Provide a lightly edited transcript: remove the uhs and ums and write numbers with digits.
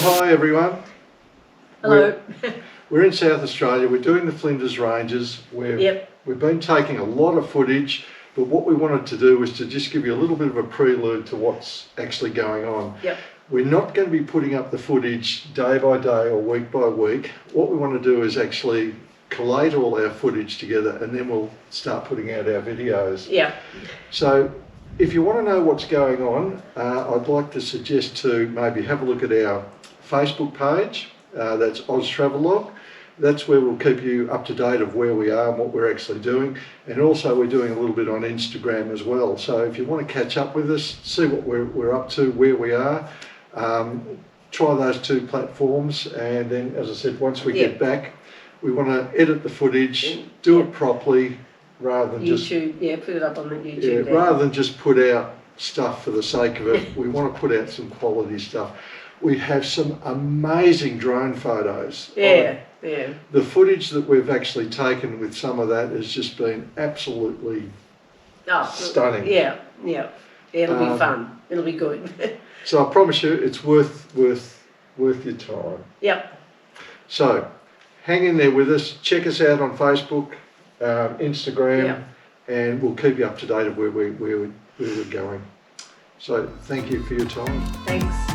Hi everyone. Hello. We're in South Australia. We're doing the Flinders Ranges. We've been taking a lot of footage, but what we wanted to do was to just give you a little bit of a prelude to what's actually going on. Yep. We're not going to be putting up the footage day by day or week by week. What we want to do is actually collate all our footage together, and then we'll start putting out our videos. Yeah. So if you want to know what's going on, I'd like to suggest to maybe have a look at our Facebook page. That's Oz Travelog. That's where we'll keep you up to date of where we are and what we're actually doing. And also we're doing a little bit on Instagram as well. So if you want to catch up with us, see what we're up to, where we are, try those two platforms. And then, as I said, once we get back, we want to edit the footage, do it properly, rather than YouTube, put it up on the YouTube. rather than just put out stuff for the sake of it. We want to put out some quality stuff. We have some amazing drone photos. Yeah. The footage that we've actually taken with some of that has just been absolutely stunning. Yeah. It'll be fun. It'll be good. So I promise you, it's worth your time. Yep. So hang in there with us. Check us out on Facebook, Instagram, and we'll keep you up to date of where we're going. So thank you for your time. Thanks.